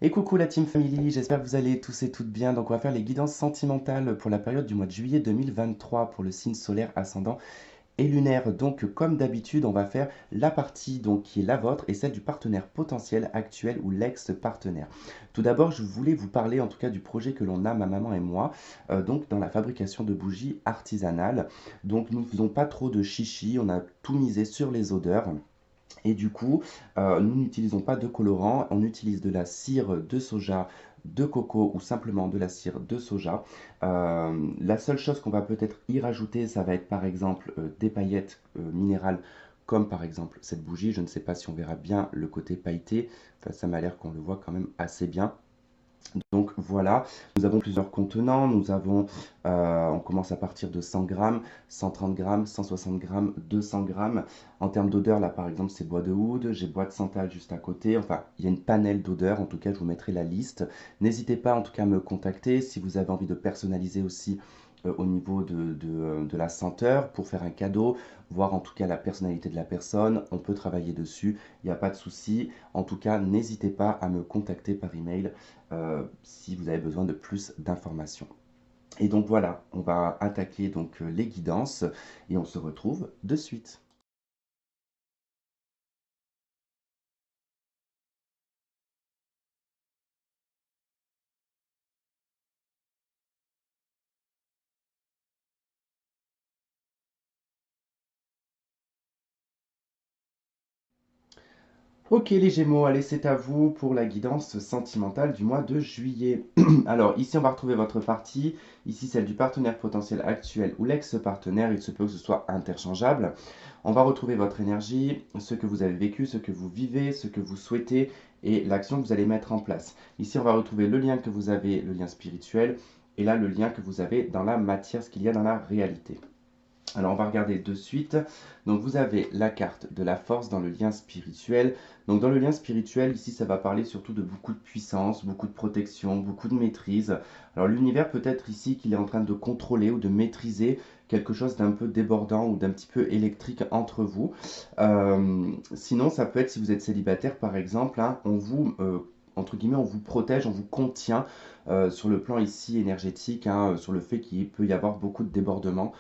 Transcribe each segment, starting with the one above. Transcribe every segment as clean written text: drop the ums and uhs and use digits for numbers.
Et coucou la Team Family, j'espère que vous allez tous et toutes bien. Donc on va faire les guidances sentimentales pour la période du mois de juillet 2023 pour le signe solaire ascendant et lunaire. Donc comme d'habitude, on va faire la partie donc qui est la vôtre et celle du partenaire potentiel actuel ou l'ex-partenaire. Tout d'abord, je voulais vous parler en tout cas du projet que l'on a, ma maman et moi, donc dans la fabrication de bougies artisanales. Donc nous ne faisons pas trop de chichi, on a tout misé sur les odeurs. Et du coup, nous n'utilisons pas de colorant, on utilise de la cire de soja, de coco ou simplement de la cire de soja. La seule chose qu'on va peut-être y rajouter, ça va être par exemple des paillettes minérales, comme par exemple cette bougie. Je ne sais pas si on verra bien le côté pailleté, enfin, ça m'a l'air qu'on le voit quand même assez bien. Donc voilà, nous avons plusieurs contenants. On commence à partir de 100 grammes, 130 grammes, 160 grammes, 200 grammes. En termes d'odeur, là par exemple, c'est bois de oud, j'ai bois de santal juste à côté. Enfin, il y a une panel d'odeurs. En tout cas, je vous mettrai la liste. N'hésitez pas en tout cas à me contacter si vous avez envie de personnaliser aussi au niveau de la senteur pour faire un cadeau, voir en tout cas la personnalité de la personne. On peut travailler dessus, il n'y a pas de souci. En tout cas, n'hésitez pas à me contacter par email si vous avez besoin de plus d'informations. Et donc voilà, on va attaquer donc les guidances et on se retrouve de suite. Ok les Gémeaux, allez c'est à vous pour la guidance sentimentale du mois de juillet. Alors ici on va retrouver votre partie, ici celle du partenaire potentiel actuel ou l'ex-partenaire, il se peut que ce soit interchangeable. On va retrouver votre énergie, ce que vous avez vécu, ce que vous vivez, ce que vous souhaitez et l'action que vous allez mettre en place. Ici on va retrouver le lien que vous avez, le lien spirituel, et là le lien que vous avez dans la matière, ce qu'il y a dans la réalité. Alors on va regarder de suite. Donc vous avez la carte de la force dans le lien spirituel. Donc dans le lien spirituel, ici ça va parler surtout de beaucoup de puissance, beaucoup de protection, beaucoup de maîtrise. Alors l'univers peut être ici qu'il est en train de contrôler ou de maîtriser quelque chose d'un peu débordant ou d'un petit peu électrique entre vous. Sinon ça peut être si vous êtes célibataire par exemple, hein, entre guillemets, on vous protège, on vous contient sur le plan ici énergétique, hein, sur le fait qu'il peut y avoir beaucoup de débordements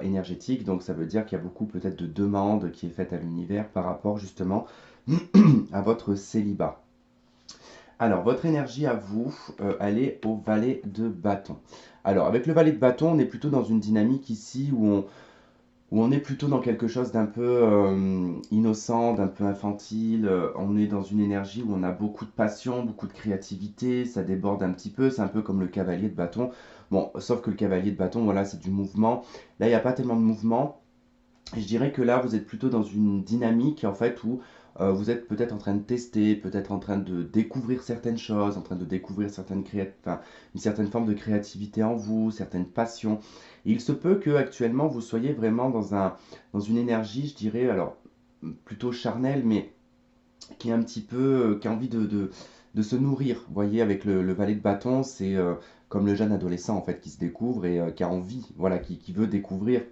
énergétique. Donc ça veut dire qu'il y a beaucoup peut-être de demandes qui est faite à l'univers par rapport justement à votre célibat. Alors votre énergie à vous, elle est au valet de bâton. Alors avec le valet de bâton, on est plutôt dans une dynamique ici où on est plutôt dans quelque chose d'un peu innocent, d'un peu infantile. On est dans une énergie où on a beaucoup de passion, beaucoup de créativité, ça déborde un petit peu, c'est un peu comme le cavalier de bâton. Bon, sauf que le cavalier de bâton, voilà, c'est du mouvement. Là, il n'y a pas tellement de mouvement. Je dirais que là, vous êtes plutôt dans une dynamique en fait où vous êtes peut-être en train de tester, peut-être en train de découvrir certaines choses, en train de découvrir enfin, une certaine forme de créativité en vous, certaines passions. Et il se peut que actuellement vous soyez vraiment dans une énergie, je dirais, alors plutôt charnelle, mais qui est un petit peu, qui a envie de se nourrir. Vous voyez, avec le valet de bâton, c'est comme le jeune adolescent en fait qui se découvre et qui a envie, voilà, qui veut découvrir.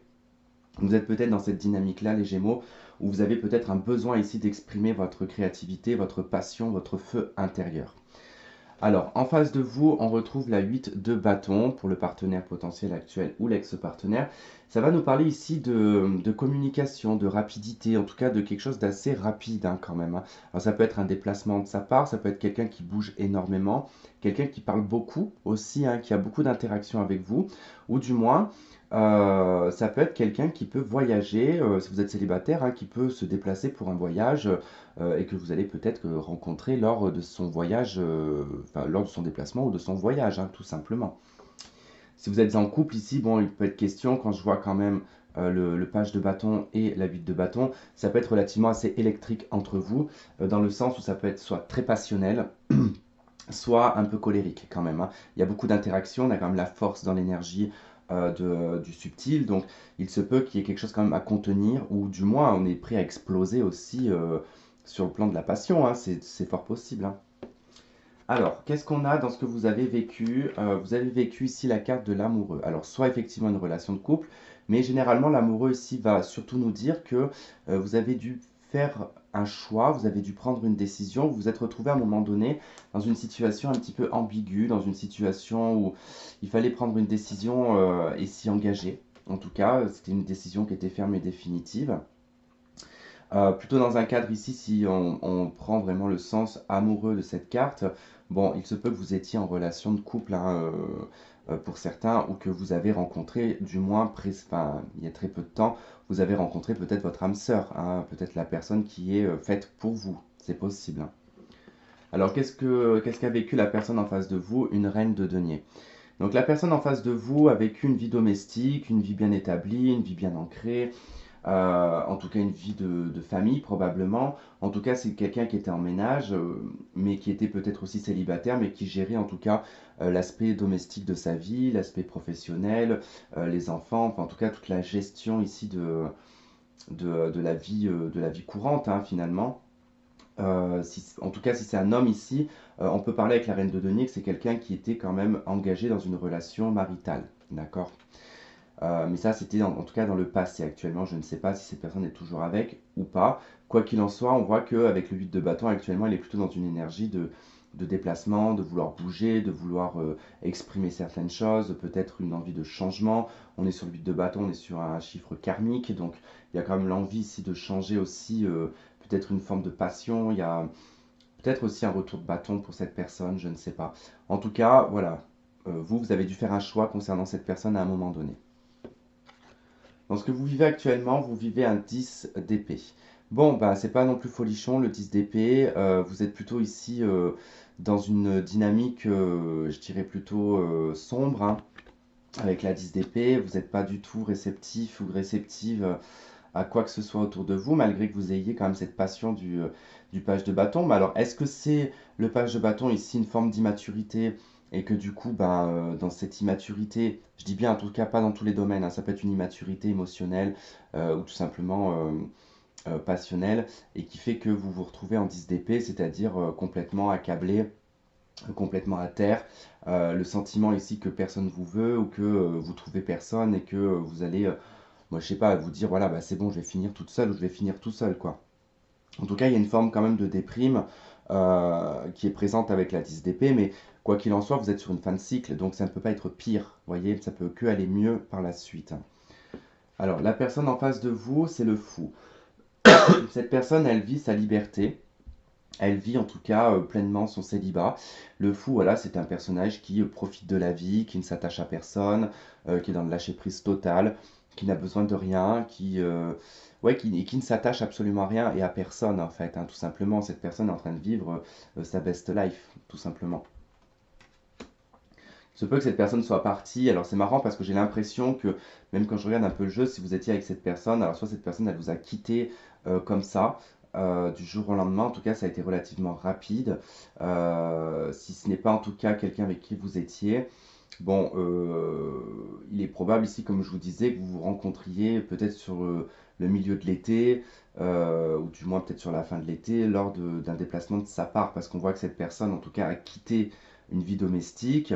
Vous êtes peut-être dans cette dynamique-là, les Gémeaux, où vous avez peut-être un besoin ici d'exprimer votre créativité, votre passion, votre feu intérieur. Alors, en face de vous, on retrouve la 8 de bâton pour le partenaire potentiel actuel ou l'ex-partenaire. Ça va nous parler ici de communication, de rapidité, en tout cas de quelque chose d'assez rapide quand même, hein. Alors, ça peut être un déplacement de sa part, ça peut être quelqu'un qui bouge énormément, quelqu'un qui parle beaucoup aussi, hein, qui a beaucoup d'interactions avec vous, ou du moins, ça peut être quelqu'un qui peut voyager, si vous êtes célibataire, hein, qui peut se déplacer pour un voyage et que vous allez peut-être rencontrer lors de son voyage, enfin, lors de son déplacement ou de son voyage, hein, tout simplement. Si vous êtes en couple ici, bon, il peut être question, quand je vois quand même le page de bâton et la 8 de bâton, ça peut être relativement assez électrique entre vous, dans le sens où ça peut être soit très passionnel, soit un peu colérique quand même, hein. Il y a beaucoup d'interactions, on a quand même la force dans l'énergie du subtil, donc il se peut qu'il y ait quelque chose quand même à contenir, ou du moins on est prêt à exploser aussi sur le plan de la passion, hein, c'est fort possible, hein. Alors, qu'est-ce qu'on a dans ce que vous avez vécu? Vous avez vécu ici la carte de l'amoureux. Alors, soit effectivement une relation de couple, mais généralement l'amoureux ici va surtout nous dire que vous avez dû faire un choix, vous avez dû prendre une décision, vous vous êtes retrouvé à un moment donné dans une situation un petit peu ambiguë, dans une situation où il fallait prendre une décision et s'y engager. En tout cas, c'était une décision qui était ferme et définitive. Plutôt dans un cadre ici, si on prend vraiment le sens amoureux de cette carte, bon, il se peut que vous étiez en relation de couple, hein, pour certains, ou que vous avez rencontré, du moins, enfin, il y a très peu de temps, vous avez rencontré peut-être votre âme sœur, hein, peut-être la personne qui est faite pour vous, c'est possible, hein. Alors, qu'est-ce qu'a vécu la personne en face de vous? Une reine de denier. Donc, la personne en face de vous a vécu une vie domestique, une vie bien établie, une vie bien ancrée, en tout cas une vie de famille probablement. En tout cas, c'est quelqu'un qui était en ménage, mais qui était peut-être aussi célibataire, mais qui gérait en tout cas l'aspect domestique de sa vie, l'aspect professionnel, les enfants, enfin en tout cas toute la gestion ici de la vie courante, hein, finalement. En tout cas, si c'est un homme ici, on peut parler avec la reine de denier que c'est quelqu'un qui était quand même engagé dans une relation maritale. D'accord? Mais ça, c'était en tout cas dans le passé. Actuellement, je ne sais pas si cette personne est toujours avec ou pas. Quoi qu'il en soit, on voit qu'avec le 8 de bâton, actuellement, il est plutôt dans une énergie de déplacement, de vouloir bouger, de vouloir exprimer certaines choses, peut-être une envie de changement. On est sur le 8 de bâton, on est sur un chiffre karmique, donc il y a quand même l'envie ici de changer aussi, peut-être une forme de passion. Il y a peut-être aussi un retour de bâton pour cette personne, je ne sais pas. En tout cas, voilà, vous avez dû faire un choix concernant cette personne à un moment donné. Dans ce que vous vivez actuellement, vous vivez un 10 d'épée. Bon, bah, c'est pas non plus folichon le 10 d'épée. Vous êtes plutôt ici dans une dynamique, je dirais plutôt sombre, hein, avec la 10 d'épée. Vous n'êtes pas du tout réceptif ou réceptive à quoi que ce soit autour de vous, malgré que vous ayez quand même cette passion du page de bâton. Mais alors, est-ce que c'est le page de bâton ici une forme d'immaturité et que du coup, ben, dans cette immaturité, je dis bien en tout cas pas dans tous les domaines, hein, ça peut être une immaturité émotionnelle ou tout simplement passionnelle et qui fait que vous vous retrouvez en 10 d'épée, c'est-à-dire complètement accablé, complètement à terre, le sentiment ici que personne vous veut ou que vous trouvez personne et que vous allez moi je sais pas, vous dire voilà, bah, c'est bon, je vais finir toute seule ou je vais finir tout seul, quoi. En tout cas, il y a une forme quand même de déprime qui est présente avec la 10 d'épée, mais quoi qu'il en soit, vous êtes sur une fin de cycle, donc ça ne peut pas être pire, vous voyez, ça peut que aller mieux par la suite. Alors, la personne en face de vous, c'est le fou. Cette personne, elle vit sa liberté, elle vit en tout cas pleinement son célibat. Le fou, voilà, c'est un personnage qui profite de la vie, qui ne s'attache à personne, qui est dans le lâcher-prise total, qui n'a besoin de rien, ouais, qui ne s'attache absolument à rien et à personne en fait, hein, tout simplement. Cette personne est en train de vivre sa best life, tout simplement. Il se peut que cette personne soit partie. Alors c'est marrant parce que j'ai l'impression que même quand je regarde un peu le jeu, si vous étiez avec cette personne, alors soit cette personne elle vous a quitté comme ça, du jour au lendemain, en tout cas ça a été relativement rapide. Si ce n'est pas en tout cas quelqu'un avec qui vous étiez, bon, il est probable ici, comme je vous disais, que vous vous rencontriez peut-être sur le milieu de l'été, ou du moins peut-être sur la fin de l'été, lors d'un déplacement de sa part, parce qu'on voit que cette personne, en tout cas, a quitté une vie domestique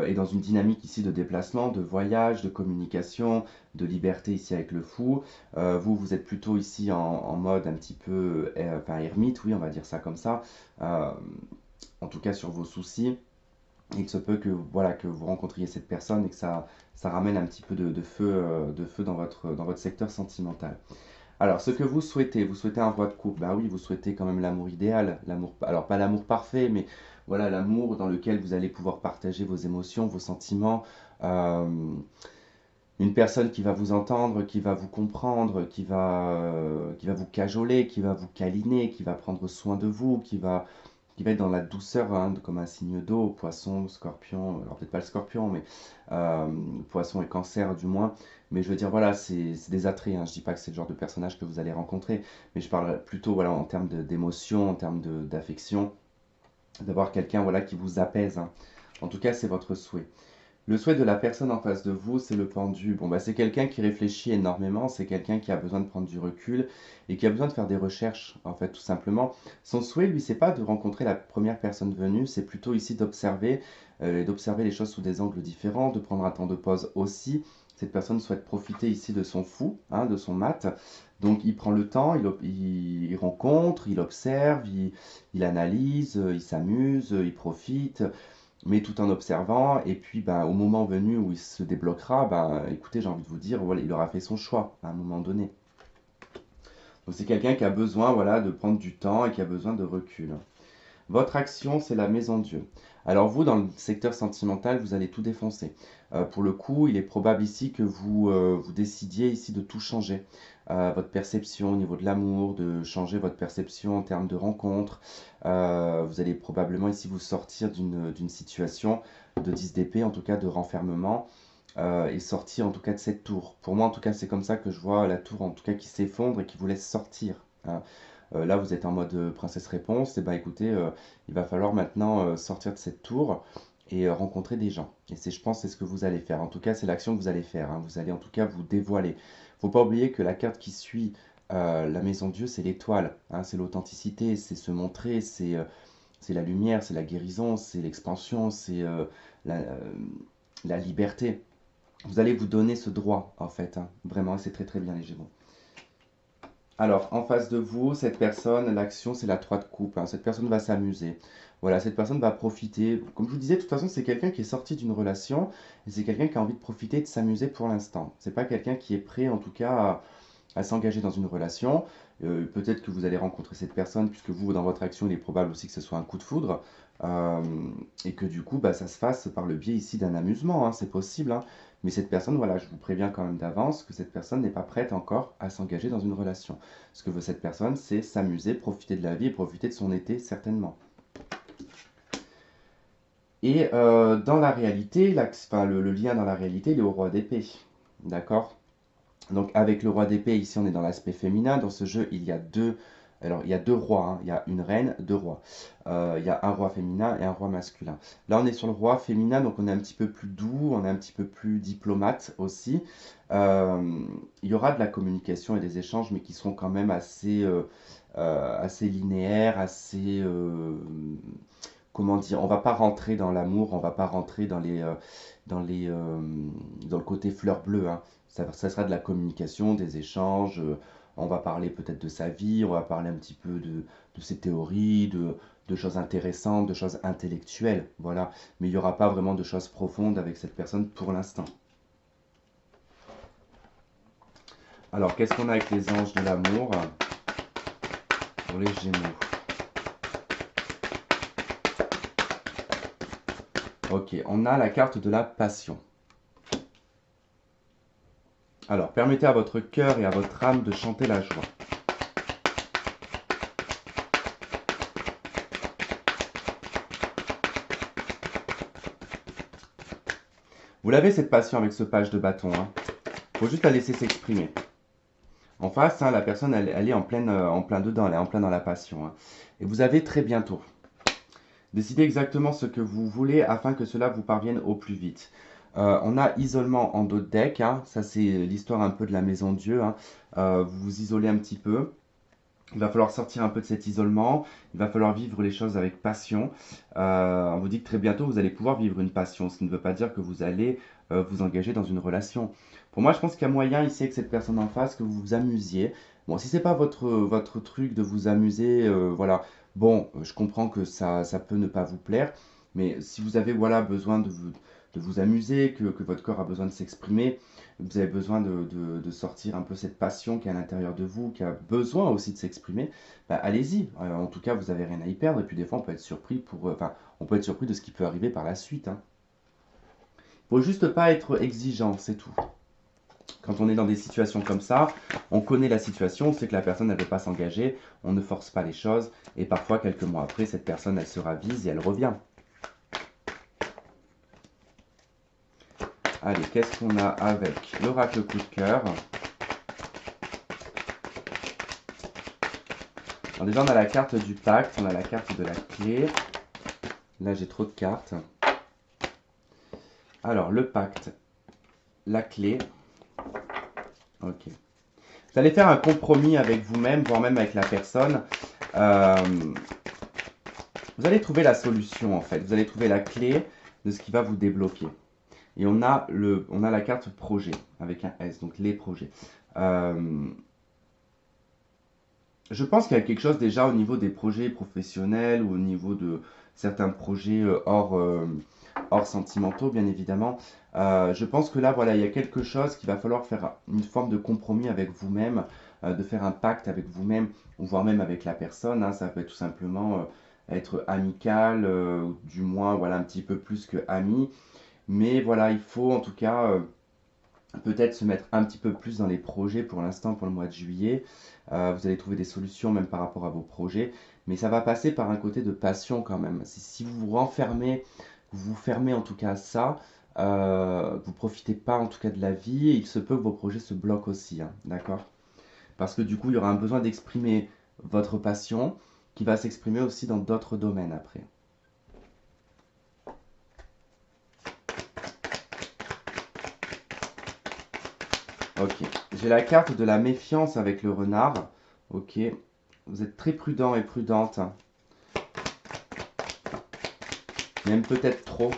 et dans une dynamique ici de déplacement, de voyage, de communication, de liberté ici avec le fou. Vous, vous êtes plutôt ici en mode un petit peu, enfin ermite, oui, on va dire ça comme ça, euh, en tout cas sur vos soucis. Il se peut que, voilà, que vous rencontriez cette personne et que ça ramène un petit peu de feu dans votre secteur sentimental. Alors, ce que vous souhaitez un voie de couple. Bah oui, vous souhaitez quand même l'amour idéal, l'amour, alors pas l'amour parfait, mais voilà, l'amour dans lequel vous allez pouvoir partager vos émotions, vos sentiments. euh, une personne qui va vous entendre, qui va vous comprendre, qui va vous cajoler, qui va vous câliner, qui va prendre soin de vous, qui va être dans la douceur, hein, comme un signe d'eau, poisson, scorpion, alors peut-être pas le scorpion, mais euh, poisson et cancer du moins. Mais je veux dire, voilà, c'est des attraits, hein. Je dis pas que c'est le genre de personnage que vous allez rencontrer, mais je parle plutôt voilà, en termes d'émotion, en termes d'affection, d'avoir quelqu'un voilà, qui vous apaise, hein. En tout cas, c'est votre souhait. Le souhait de la personne en face de vous, c'est le pendu. Bon, bah, c'est quelqu'un qui réfléchit énormément, c'est quelqu'un qui a besoin de prendre du recul et qui a besoin de faire des recherches, en fait, tout simplement. Son souhait, lui, c'est pas de rencontrer la première personne venue, c'est plutôt ici d'observer les choses sous des angles différents, de prendre un temps de pause aussi. Cette personne souhaite profiter ici de son fou, hein, de son mat, Donc il prend le temps, il rencontre, il observe, il analyse, il s'amuse, il profite, mais tout en observant. Et puis ben, au moment venu où il se débloquera, ben, écoutez, j'ai envie de vous dire, voilà, il aura fait son choix à un moment donné. Donc c'est quelqu'un qui a besoin voilà, de prendre du temps et qui a besoin de recul. Votre action, c'est la maison Dieu. Alors vous, dans le secteur sentimental, vous allez tout défoncer. Pour le coup, il est probable ici que vous décidiez ici de tout changer. Votre perception au niveau de l'amour, de changer votre perception en termes de rencontres. Vous allez probablement ici vous sortir d'une situation de 10 d'épée, en tout cas de renfermement, et sortir en tout cas de cette tour. Pour moi, en tout cas, c'est comme ça que je vois la tour, en tout cas, qui s'effondre et qui vous laisse sortir, hein. Là, vous êtes en mode princesse réponse, et bah écoutez, il va falloir maintenant sortir de cette tour et rencontrer des gens. Et c'est, je pense, c'est ce que vous allez faire. En tout cas, c'est l'action que vous allez faire, hein. Vous allez en tout cas vous dévoiler. Faut pas oublier que la carte qui suit la maison de Dieu, c'est l'étoile, hein. C'est l'authenticité, c'est se montrer, c'est la lumière, c'est la guérison, c'est l'expansion, c'est la, euh, la liberté. Vous allez vous donner ce droit, en fait, hein. Vraiment, et c'est très très bien les Gémeaux. Alors, en face de vous, cette personne, l'action, c'est la 3 de coupe, hein. Cette personne va s'amuser. Voilà, cette personne va profiter. Comme je vous disais, de toute façon, c'est quelqu'un qui est sorti d'une relation et c'est quelqu'un qui a envie de profiter, de s'amuser pour l'instant. C'est pas quelqu'un qui est prêt, en tout cas, à s'engager dans une relation. Peut-être que vous allez rencontrer cette personne, puisque vous, dans votre action, il est probable aussi que ce soit un coup de foudre. euh, et que du coup, bah, ça se fasse par le biais ici d'un amusement, hein, c'est possible, hein. Mais cette personne, voilà, je vous préviens quand même d'avance que cette personne n'est pas prête encore à s'engager dans une relation. Ce que veut cette personne, c'est s'amuser, profiter de la vie et profiter de son été, certainement. Et dans la réalité, enfin, le lien dans la réalité, il est au roi d'épée. D'accord? Donc avec le roi d'épée, ici on est dans l'aspect féminin. Dans ce jeu, il y a deux, alors il y a deux rois, hein. Il y a une reine, deux rois. Il y a un roi féminin et un roi masculin. Là on est sur le roi féminin, donc on est un petit peu plus doux, on est un petit peu plus diplomate aussi. Euh, il y aura de la communication et des échanges, mais qui seront quand même assez linéaires, comment dire, on va pas rentrer dans l'amour, on va pas rentrer dans les, euh, dans le côté fleur bleue, hein. Ça sera de la communication, des échanges. On va parler peut-être de sa vie, on va parler un petit peu de ses théories, de choses intéressantes, de choses intellectuelles, voilà. Mais il n'y aura pas vraiment de choses profondes avec cette personne pour l'instant. Alors, qu'est-ce qu'on a avec les anges de l'amour pour les Gémeaux? Ok, on a la carte de la passion. Alors, permettez à votre cœur et à votre âme de chanter la joie. Vous l'avez cette passion avec ce page de bâton, hein. Faut juste la laisser s'exprimer. En face, hein, la personne, elle est en plein dedans, elle est en plein dans la passion, hein. Et vous avez très bientôt. Décidez exactement ce que vous voulez afin que cela vous parvienne au plus vite. On a isolement en dos de deck, hein. Ça c'est l'histoire un peu de la maison Dieu, hein. Vous vous isolez un petit peu. Il va falloir sortir un peu de cet isolement, il va falloir vivre les choses avec passion. On vous dit que très bientôt vous allez pouvoir vivre une passion, ce qui ne veut pas dire que vous allez vous engager dans une relation. Pour moi, je pense qu'il y a moyen ici avec cette personne en face que vous vous amusiez. Bon, si c'est pas votre truc de vous amuser, voilà. Bon, je comprends que ça peut ne pas vous plaire, mais si vous avez voilà besoin de vous amuser, que votre corps a besoin de s'exprimer, vous avez besoin de sortir un peu cette passion qui est à l'intérieur de vous, qui a besoin aussi de s'exprimer, bah, allez-y. En tout cas, vous n'avez rien à y perdre. Et puis des fois, on peut être surpris enfin, on peut être surpris de ce qui peut arriver par la suite, hein. Il ne faut juste pas être exigeant, c'est tout. Quand on est dans des situations comme ça, on connaît la situation, on sait que la personne ne veut pas s'engager, on ne force pas les choses, et parfois quelques mois après, cette personne elle se ravise et elle revient. Allez, qu'est-ce qu'on a avec l'oracle coup de cœur? Alors déjà, on a la carte du pacte, on a la carte de la clé. Là, j'ai trop de cartes. Alors, le pacte, la clé. Ok. Vous allez faire un compromis avec vous-même, voire même avec la personne. Euh, vous allez trouver la solution, en fait. Vous allez trouver la clé de ce qui va vous débloquer. Et on a la carte projet, avec un S, donc les projets. Euh, Je pense qu'il y a quelque chose déjà au niveau des projets professionnels ou au niveau de certains projets hors sentimentaux, bien évidemment. Je pense que là, voilà, il y a quelque chose qu'il va falloir faire une forme de compromis avec vous-même, de faire un pacte avec vous-même, ou voire même avec la personne, hein. Ça peut tout simplement être amical, ou du moins, voilà, un petit peu plus que ami. Mais voilà, il faut en tout cas peut-être se mettre un petit peu plus dans les projets pour l'instant, pour le mois de juillet. Vous allez trouver des solutions même par rapport à vos projets, mais ça va passer par un côté de passion quand même. Si vous vous renfermez, vous vous fermez en tout cas à ça, vous profitez pas en tout cas de la vie, et il se peut que vos projets se bloquent aussi, hein, d'accord? Parce que du coup, il y aura un besoin d'exprimer votre passion qui va s'exprimer aussi dans d'autres domaines après. Ok, j'ai la carte de la méfiance avec le renard. Ok, vous êtes très prudent et prudente, même peut-être trop.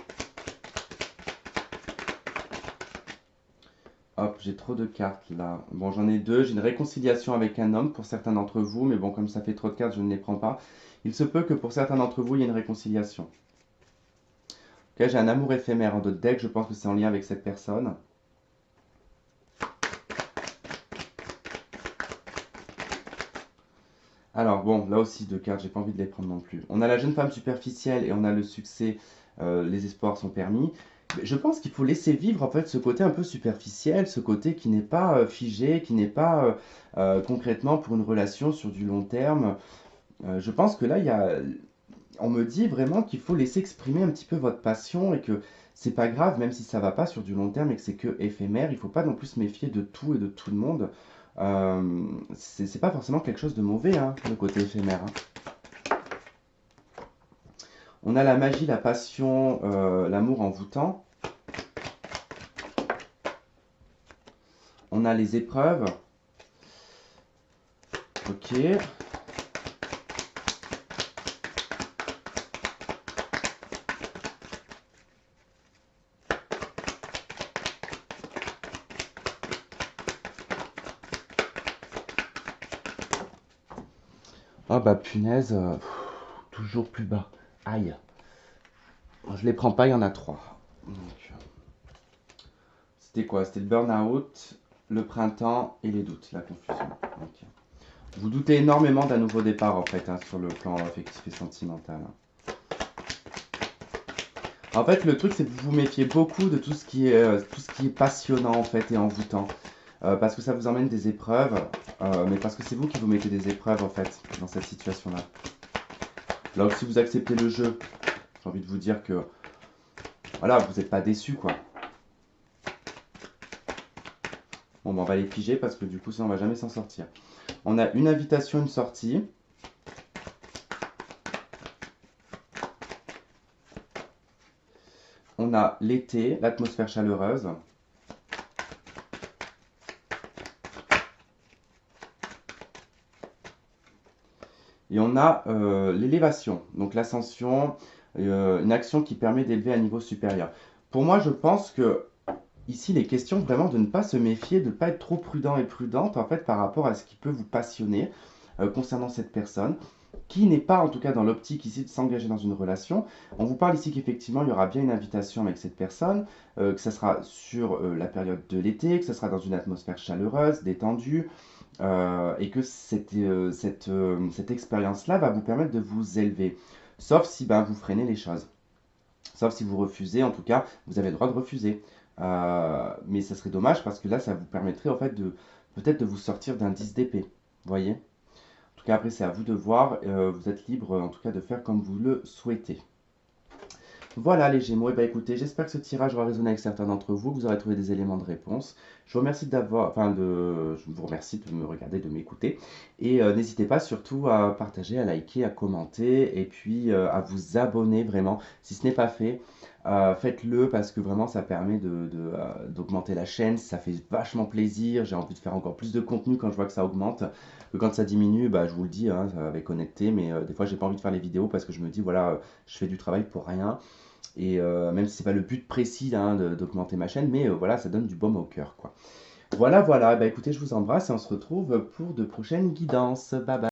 Hop, j'ai trop de cartes là. Bon, j'en ai deux. J'ai une réconciliation avec un homme pour certains d'entre vous, mais bon, comme ça fait trop de cartes, je ne les prends pas. Il se peut que pour certains d'entre vous, il y ait une réconciliation. Ok, j'ai un amour éphémère en d'autres decks. Je pense que c'est en lien avec cette personne. Alors, bon, là aussi, deux cartes, j'ai pas envie de les prendre non plus. On a la jeune femme superficielle et on a le succès, les espoirs sont permis. Mais je pense qu'il faut laisser vivre en fait ce côté un peu superficiel, ce côté qui n'est pas figé, qui n'est pas concrètement pour une relation sur du long terme. Je pense que là, on me dit vraiment qu'il faut laisser exprimer un petit peu votre passion et que c'est pas grave, même si ça va pas sur du long terme et que c'est que éphémère. Il faut pas non plus se méfier de tout et de tout le monde. C'est pas forcément quelque chose de mauvais, hein, le côté éphémère, hein. On a la magie, la passion, l'amour envoûtant. On a les épreuves. Ok. Ah bah punaise, toujours plus bas. Aïe. Je les prends pas, il y en a trois. Donc, c'était quoi? C'était le burn-out, le printemps et les doutes, la confusion. Ok. Vous doutez énormément d'un nouveau départ en fait, hein, sur le plan affectif et sentimental, hein. En fait, le truc, c'est que vous vous méfiez beaucoup de tout ce qui est passionnant en fait et envoûtant. Parce que ça vous emmène des épreuves, mais parce que c'est vous qui vous mettez des épreuves en fait dans cette situation-là. Là aussi, vous acceptez le jeu. J'ai envie de vous dire que voilà, vous n'êtes pas déçu quoi. Bon, ben, on va les figer parce que du coup, ça, on va jamais s'en sortir. On a une invitation, une sortie. On a l'été, l'atmosphère chaleureuse. Et on a l'élévation, donc l'ascension, une action qui permet d'élever à un niveau supérieur. Pour moi, je pense que ici, il est question vraiment de ne pas se méfier, de ne pas être trop prudent et prudente en fait par rapport à ce qui peut vous passionner concernant cette personne, qui n'est pas en tout cas dans l'optique ici de s'engager dans une relation. On vous parle ici qu'effectivement il y aura bien une invitation avec cette personne, que ça sera sur la période de l'été, que ça sera dans une atmosphère chaleureuse, détendue, et que cette expérience-là va vous permettre de vous élever. Sauf si ben, vous freinez les choses. Sauf si vous refusez, en tout cas, vous avez le droit de refuser. Mais ça serait dommage parce que là, ça vous permettrait en fait de peut-être de vous sortir d'un 10 d'épée. Vous voyez? En tout cas, après, c'est à vous de voir. Vous êtes libre, en tout cas, de faire comme vous le souhaitez. Voilà les Gémeaux, et bah écoutez, j'espère que ce tirage aura résonné avec certains d'entre vous, que vous aurez trouvé des éléments de réponse. Je vous remercie je vous remercie de me regarder, de m'écouter. Et n'hésitez pas surtout à partager, à liker, à commenter, et puis à vous abonner vraiment. Si ce n'est pas fait, faites-le parce que vraiment ça permet d'augmenter la chaîne, ça fait vachement plaisir. J'ai envie de faire encore plus de contenu quand je vois que ça augmente. Que quand ça diminue, bah, je vous le dis, hein, avec honnêteté, mais des fois j'ai pas envie de faire les vidéos parce que je me dis, voilà, je fais du travail pour rien. Et même si c'est pas le but précis hein, d'augmenter ma chaîne, mais voilà, ça donne du baume au cœur, quoi. Voilà, voilà. Bah écoutez, je vous embrasse et on se retrouve pour de prochaines guidances. Bye bye.